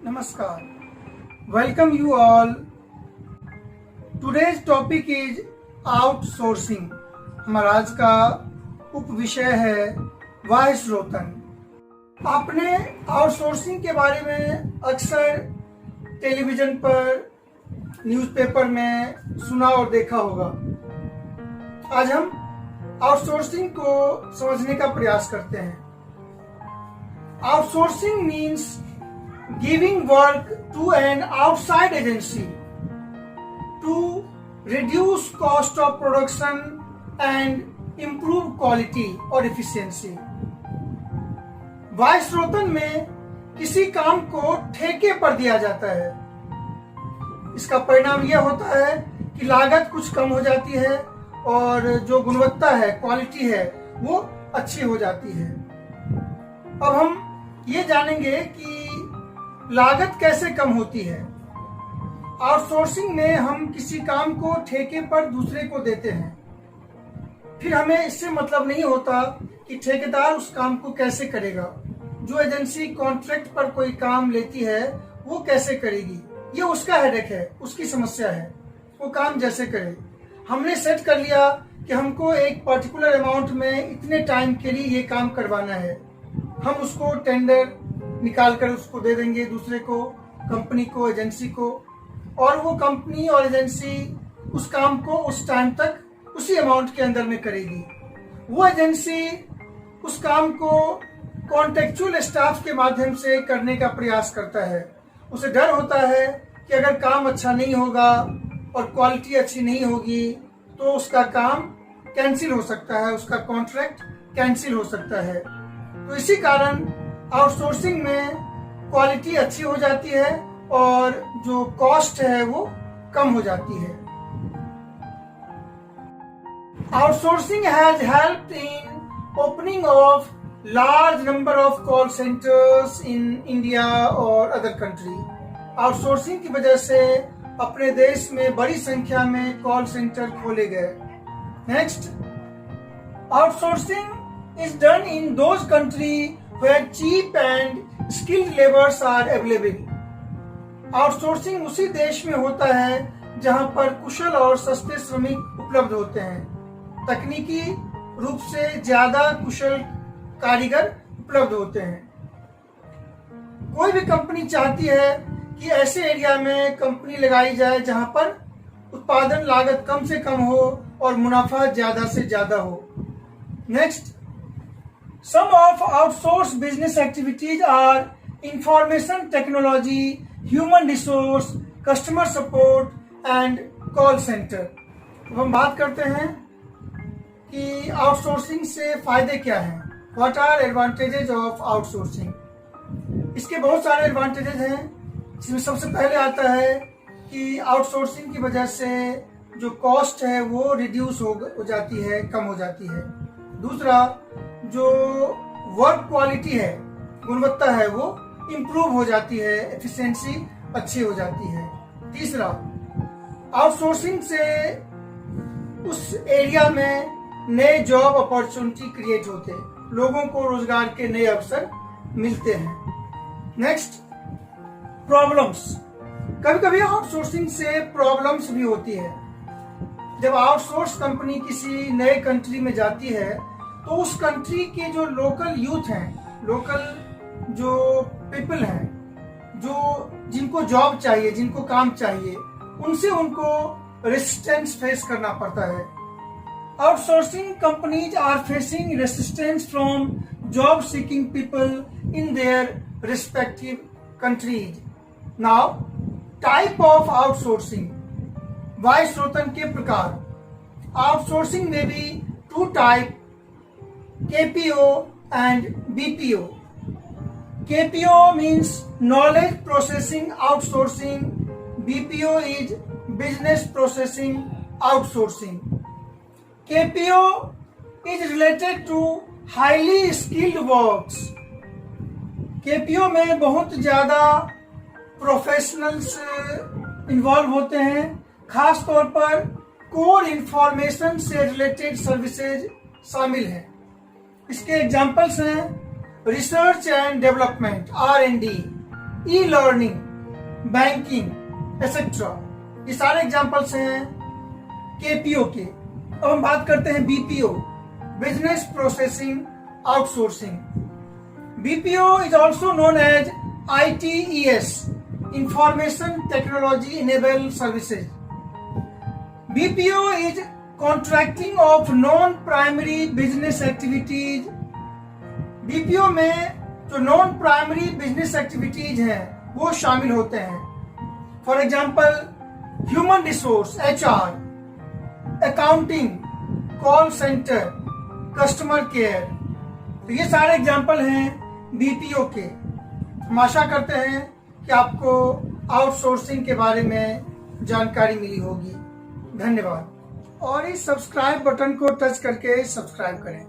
Namaskar. Welcome you all. Today's topic is outsourcing. हमारा आज का उप विषय है वाह्य स्रोतन। आपने आउटसोर्सिंग के बारे में अक्सर टेलीविजन पर, न्यूज़पेपर में सुना और देखा होगा। आज हम आउटसोर्सिंग को समझने का प्रयास करते हैं। Outsourcing means giving work to an outside agency to reduce cost of production and improve quality or efficiency. वाह्य स्रोतन में किसी काम को ठेके पर दिया जाता है। इसका परिणाम यह होता है कि लागत कुछ कम हो जाती है और जो गुणवत्ता है, क्वालिटी है, वो अच्छी हो जाती है। अब हम ये जानेंगे कि लागत कैसे कम होती है। आउटसोर्सिंग में हम किसी काम को ठेके पर दूसरे को देते हैं। फिर हमें इससे मतलब नहीं होता कि ठेकेदार उस काम को कैसे करेगा। जो एजेंसी कॉन्ट्रैक्ट पर कोई काम लेती है वो कैसे करेगी, ये उसका हेडेक है, उसकी समस्या है। वो काम जैसे करे। हमने सेट कर लिया कि हमको एक पर्टिकुलर अमाउंट में इतने टाइम के लिए ये काम करवाना है। हम उसको टेंडर निकाल कर उसको दे देंगे दूसरे को, कंपनी को, एजेंसी को, और वो कंपनी और एजेंसी उस काम को उस टाइम तक उसी अमाउंट के अंदर में करेगी। वो एजेंसी उस काम को कॉन्टेक्चुअल स्टाफ के माध्यम से करने का प्रयास करता है। उसे डर होता है कि अगर काम अच्छा नहीं होगा और क्वालिटी अच्छी नहीं होगी तो उसका काम कैंसिल हो सकता है, उसका कॉन्ट्रैक्ट कैंसिल हो सकता है। तो इसी कारण आउटसोर्सिंग में क्वालिटी अच्छी हो जाती है और जो कॉस्ट है वो कम हो जाती है। Outsourcing has helped in opening of large number of call centres in India और अदर कंट्री। आउटसोर्सिंग की वजह से अपने देश में बड़ी संख्या में कॉल सेंटर खोले गए। Next, outsourcing is done in those country where cheap and skilled laborers are available. Outsourcing उसी देश में होता है जहां पर कुशल और सस्ते श्रमिक उपलब्ध होते हैं। तकनीकी रूप से ज्यादा कुशल कारीगर उपलब्ध होते हैं। कोई भी कंपनी चाहती है कि ऐसे एरिया में कंपनी लगाई जाए जहां पर उत्पादन लागत कम से कम हो और मुनाफा ज्यादा से ज्यादा हो। Next, some of outsourced business activities are information technology, human resource, customer support and call center. अब हम बात करते हैं कि आउटसोर्सिंग से फायदे क्या हैं। What are advantages of outsourcing? इसके बहुत सारे एडवांटेजेस हैं। इसमें सबसे पहले आता है कि आउटसोर्सिंग की वजह से जो कॉस्ट है वो रिड्यूस हो जाती है, कम हो जाती है। दूसरा, जो वर्क क्वालिटी है, गुणवत्ता है, वो इम्प्रूव हो जाती है, एफिशिएंसी अच्छी हो जाती है। तीसरा, आउटसोर्सिंग से उस एरिया में नए जॉब अपॉर्चुनिटी क्रिएट होते हैं, लोगों को रोजगार के नए अवसर मिलते हैं। Next, problems. कभी कभी आउटसोर्सिंग से प्रॉब्लम्स भी होती है। जब आउटसोर्स कंपनी किसी नए कंट्री में जाती है तो उस कंट्री के जो लोकल यूथ हैं, लोकल जो पीपल हैं, जो जिनको जॉब चाहिए, जिनको काम चाहिए, उनसे उनको रेजिस्टेंस फेस करना पड़ता है। Outsourcing companies are facing resistance from job seeking people in their respective countries. Now, type of outsourcing. वाह्य स्रोतन के प्रकार। आउटसोर्सिंग में भी two type, KPO and BPO. KPO means knowledge processing outsourcing. BPO is business processing outsourcing. KPO is related to highly skilled works. KPO में बहुत ज्यादा professionals involve होते हैं। खास तौर पर कोर इंफॉर्मेशन से रिलेटेड सर्विसेज शामिल हैं। इसके एग्जाम्पल्स हैं research and development, R&D, e learning, banking etcetera. ये सारे एग्जांपल्स हैं केपीओ के। अब हम बात करते हैं BPO, business processing outsourcing. BPO is also known as ITES, information technology enable services. BPO is contracting of non-primary business activities। BPO में जो नॉन प्राइमरी बिजनेस एक्टिविटीज हैं वो शामिल होते हैं। For example human resource HR, accounting, call centre, customer care. तो ये सारे एग्जाम्पल हैं BPO के। हम आशा करते हैं कि आपको आउटसोर्सिंग के बारे में जानकारी मिली होगी। धन्यवाद। और इस सब्सक्राइब बटन को टच करके सब्सक्राइब करें।